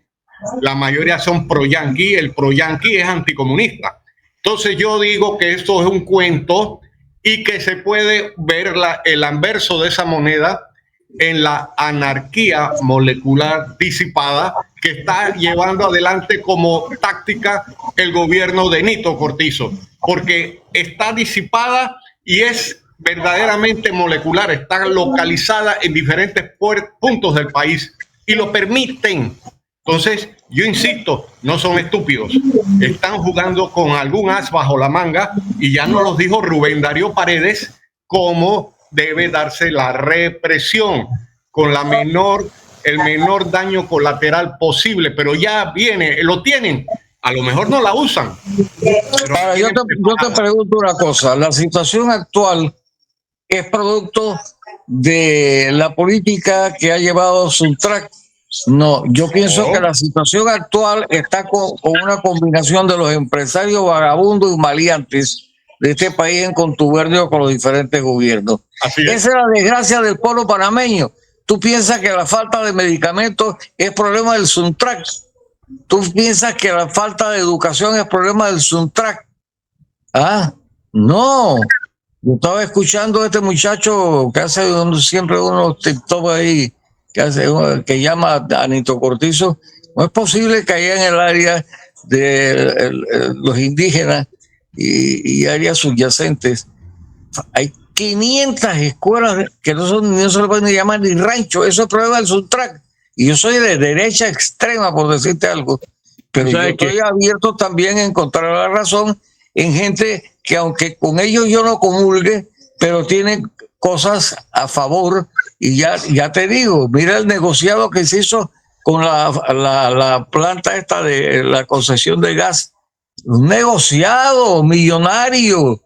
la mayoría son pro-yanqui. El pro-yanqui es anticomunista. Entonces yo digo que esto es un cuento y que se puede ver el anverso de esa moneda en la anarquía molecular disipada que está llevando adelante como táctica el gobierno de Nito Cortizo, porque está disipada y es verdaderamente molecular, está localizada en diferentes puntos del país y lo permiten. Entonces, yo insisto, no son estúpidos, están jugando con algún as bajo la manga, y ya nos los dijo Rubén Darío Paredes cómo debe darse la represión con el menor daño colateral posible, pero ya viene, lo tienen, a lo mejor no la usan. Ahora, yo te pregunto una cosa, la situación actual es producto de la política que ha llevado Suntrack. No, yo pienso que la situación actual está con una combinación de los empresarios vagabundos y maleantes de este país en contubernio con los diferentes gobiernos. Esa es la desgracia del pueblo panameño. ¿Tú piensas que la falta de medicamentos es problema del Suntrack? ¿Tú piensas que la falta de educación es problema del Suntrack? Ah, no. Yo estaba escuchando a este muchacho que hace siempre unos TikTok ahí, que llama a Nito Cortizo, No es posible que haya en el área de los indígenas y áreas subyacentes hay 500 escuelas que no se le pueden llamar ni rancho. Eso es problema del Subtrac. Y yo soy de derecha extrema, por decirte algo. Pero yo estoy abierto también a encontrar la razón en gente que, aunque con ellos yo no comulgue, pero tienen cosas a favor. Y ya te digo, mira el negociado que se hizo con la planta esta de la concesión de gas. Un negociado millonario.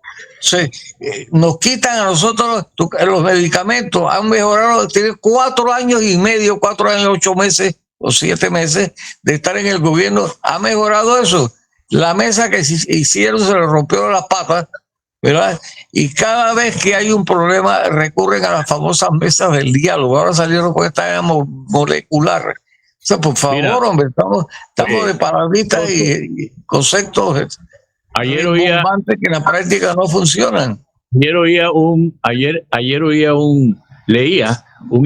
Nos quitan a nosotros los medicamentos, han mejorado, tiene 4 años y medio, 4 años, 8 meses o 7 meses de estar en el gobierno, ha mejorado eso. La mesa que hicieron se le rompió las patas, ¿verdad? Y cada vez que hay un problema recurren a las famosas mesas del diálogo. Ahora salieron con esta molecular. O sea, por favor, mira, hombre, estamos de paraditas y conceptos ayer oía que en la práctica no funcionan. Leía un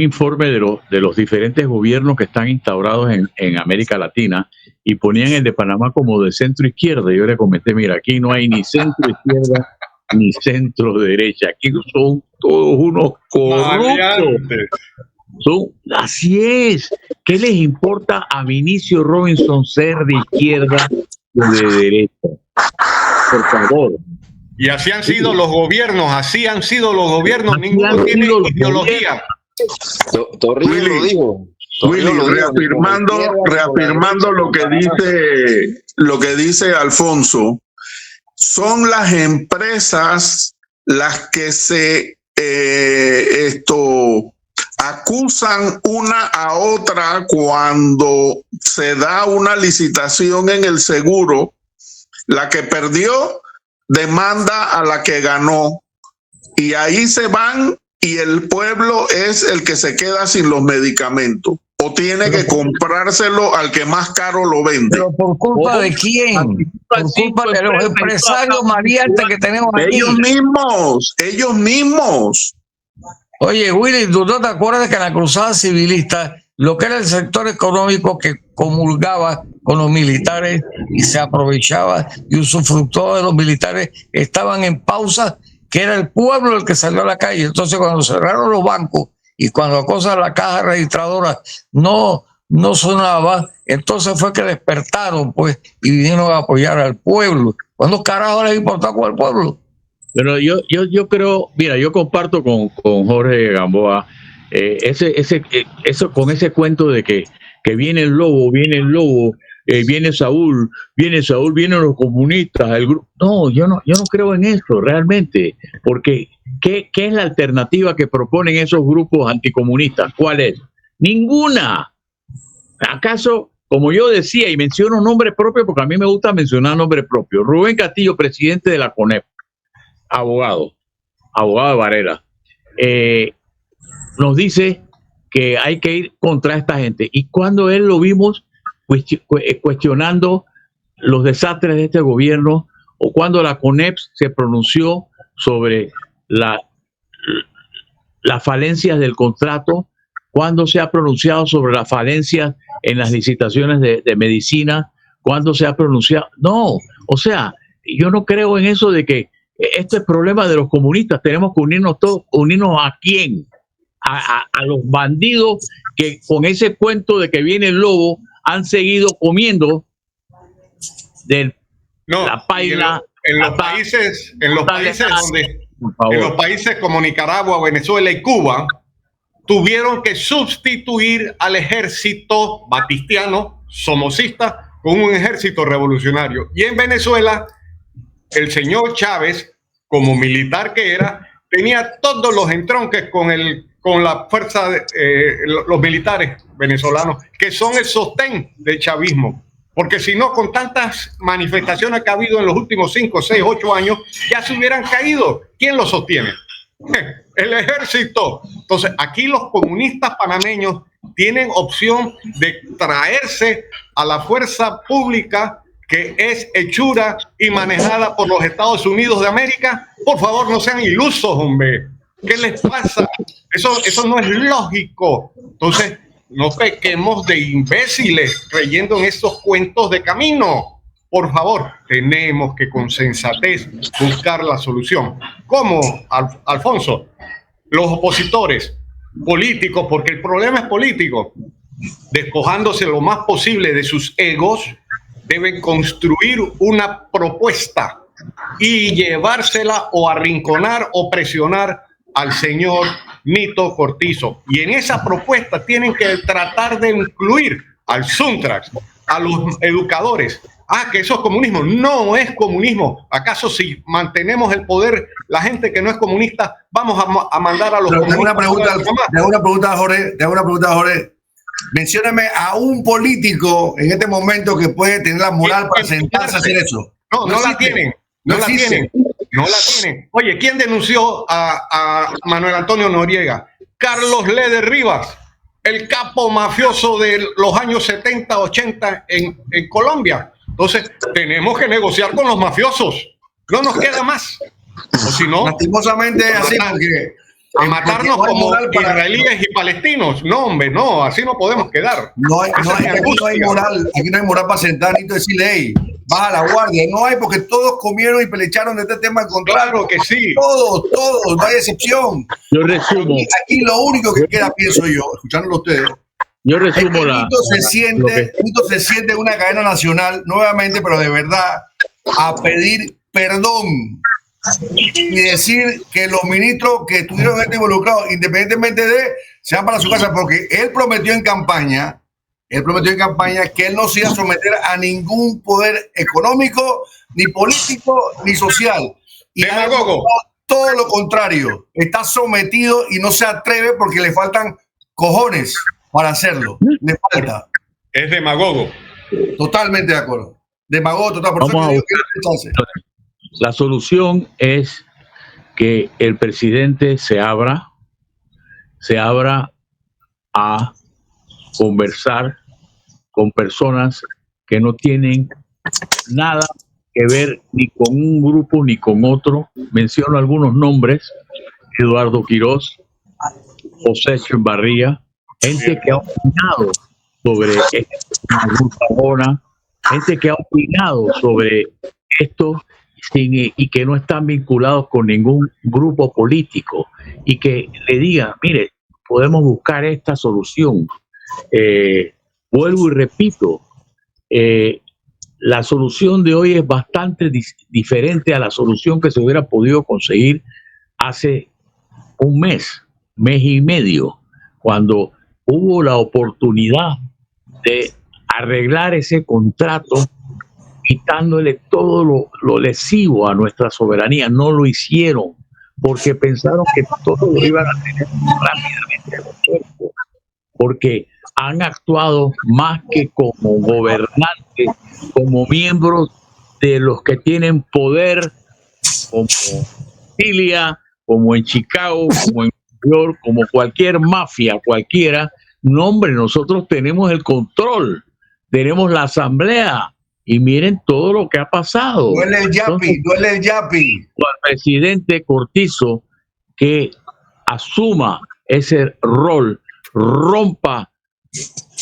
informe de los diferentes gobiernos que están instaurados en América Latina y ponían el de Panamá como de centro izquierda. Yo le comenté, mira, aquí no hay ni centro izquierda ni centro derecha, aquí son todos unos corruptos. Así es. ¿Qué les importa a Vinicio Robinson ser de izquierda o de derecha? Por favor. Y así han sido los gobiernos, ninguno tiene ideología. Torrijos lo dijo. Willy, reafirmando lo que dice Alfonso, son las empresas las que se acusan una a otra cuando se da una licitación en el seguro. La que perdió demanda a la que ganó y ahí se van y el pueblo es el que se queda sin los medicamentos o tiene que comprárselo al que más caro lo vende. ¿Pero por culpa de quién? Por culpa de los empresarios mariantes que tenemos aquí. Ellos mismos. Oye, Willy, ¿tú no te acuerdas que en la cruzada civilista lo que era el sector económico que comulgaba con los militares y se aprovechaba y usufructuaba de los militares estaban en pausa, que era el pueblo el que salió a la calle? Entonces, cuando cerraron los bancos y cuando la cosa de la caja registradora no sonaba, entonces fue que despertaron, pues, y vinieron a apoyar al pueblo. ¿Cuándo carajo les importó con el pueblo? Pero yo creo, mira, yo comparto con Jorge Gamboa eso con ese cuento de que viene el lobo, viene Saúl, vienen los comunistas, el grupo. No, yo no creo en eso realmente, porque ¿qué es la alternativa que proponen esos grupos anticomunistas? ¿Cuál es? Ninguna. ¿Acaso, como yo decía, y menciono nombres propios porque a mí me gusta mencionar nombres propios? Rubén Castillo, presidente de la CONEP, abogado de Varela, nos dice que hay que ir contra esta gente. Y cuando él lo vimos cuestionando los desastres de este gobierno, o cuando la CONEP se pronunció sobre las falencias del contrato, cuando se ha pronunciado sobre las falencias en las licitaciones de medicina, cuando se ha pronunciado. No, o sea, yo no creo en eso de que esto es problema de los comunistas. Tenemos que unirnos todos. ¿Unirnos a quién? A los bandidos que con ese cuento de que viene el lobo han seguido comiendo de la paila. En los países como Nicaragua, Venezuela y Cuba tuvieron que sustituir al ejército batistiano somocista con un ejército revolucionario. Y en Venezuela, el señor Chávez, como militar que era, tenía todos los entronques con la fuerza de los militares venezolanos, que son el sostén del chavismo. Porque si no, con tantas manifestaciones que ha habido en los últimos 5, 6, 8 años, ya se hubieran caído. ¿Quién los sostiene? El ejército. Entonces, aquí los comunistas panameños tienen opción de traerse a la fuerza pública que es hechura y manejada por los Estados Unidos de América. Por favor, no sean ilusos, hombre. ¿Qué les pasa? Eso no es lógico. Entonces, no pequemos de imbéciles creyendo en estos cuentos de camino. Por favor, tenemos que con sensatez buscar la solución. ¿Cómo, Alfonso? Los opositores políticos, porque el problema es político, despojándose lo más posible de sus egos, deben construir una propuesta y llevársela o arrinconar o presionar al señor Nito Cortizo. Y en esa propuesta tienen que tratar de incluir al Suntrax, a los educadores. Ah, que eso es comunismo. No es comunismo. ¿Acaso si mantenemos el poder, la gente que no es comunista, vamos a mandar a los comunistas? Te hago una pregunta, Jorge. Mencióname a un político en este momento que puede tener la moral para sentarse a hacer eso. No la tienen. No la tienen. Oye, ¿quién denunció a Manuel Antonio Noriega? Carlos Leder Rivas, el capo mafioso de los años 70, 80 en Colombia. Entonces, tenemos que negociar con los mafiosos. No nos queda más. O si no, lastimosamente es así, porque a matarnos como israelíes y palestinos. No, hombre, no, así no podemos quedar. Aquí no hay moral para sentar y decirle, hey, baja la guardia. No hay, porque todos comieron y pelecharon de este tema al contrario. Claro que sí. Todos, no hay excepción. Yo resumo. Aquí lo único que queda, pienso yo, escuchándolo ustedes, yo resumo Nito se siente en una cadena nacional nuevamente, pero de verdad, a pedir perdón y decir que los ministros que estuvieron involucrados, independientemente de, se van para su casa, porque él prometió en campaña que él no se iba a someter a ningún poder económico, ni político, ni social. Y todo lo contrario, está sometido y no se atreve porque le faltan cojones para hacerlo. Le falta. Es demagogo. Totalmente de acuerdo. Demagogo total. Por eso digo que la solución es que el presidente se abra a conversar con personas que no tienen nada que ver ni con un grupo ni con otro. Menciono algunos nombres: Eduardo Quirós, José Echevarría, gente que ha opinado sobre gente que ha opinado sobre esto y que no están vinculados con ningún grupo político, y que le digan, mire, podemos buscar esta solución. Vuelvo y repito, la solución de hoy es bastante diferente a la solución que se hubiera podido conseguir hace un mes y medio, cuando hubo la oportunidad de arreglar ese contrato quitándole todo lo lesivo a nuestra soberanía. No lo hicieron porque pensaron que todo lo iban a tener rápidamente, porque han actuado más que como gobernantes, como miembros de los que tienen poder, como Sicilia, como en Chicago, como en New York, como cualquier mafia, cualquiera. No, hombre, nosotros tenemos el control, tenemos la asamblea, y miren todo lo que ha pasado. Duele el yapi. Al presidente Cortizo que asuma ese rol, rompa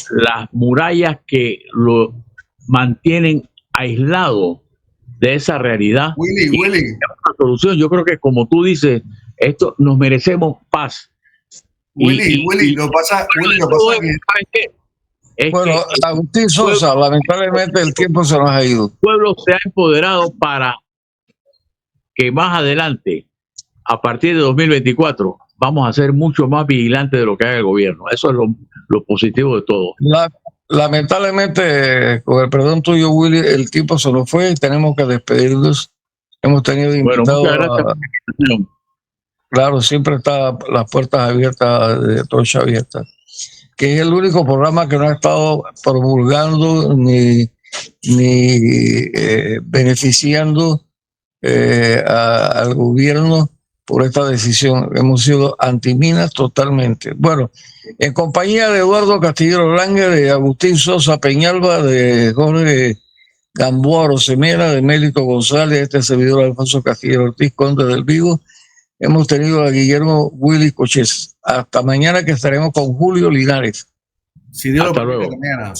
las murallas que lo mantienen aislado de esa realidad. Willy. La solución, yo creo que, como tú dices, esto nos merecemos paz. Willy, lo pasa que... Bueno, Agustín Sosa, lamentablemente el tiempo se nos ha ido. El pueblo se ha empoderado para que más adelante, a partir de 2024, vamos a ser mucho más vigilantes de lo que haga el gobierno. Eso es lo positivo de todo. Lamentablemente, con el perdón tuyo, Willy, el tiempo se nos fue y tenemos que despedirnos. Hemos tenido invitados. Bueno, claro, siempre está las puertas abiertas de Trocha Abierta, que es el único programa que no ha estado promulgando ni beneficiando al gobierno por esta decisión. Hemos sido antiminas totalmente. Bueno, en compañía de Eduardo Castillero Lange, de Agustín Sosa Peñalba, de Jorge Gamboa Rosemera, de Mélito González, este servidor Alfonso Castillero Ortiz, conde del Vigo, hemos tenido a Guillermo Willy Coches. Hasta mañana, que estaremos con Julio Linares. Si Dios Hasta lo permite, luego. mañana.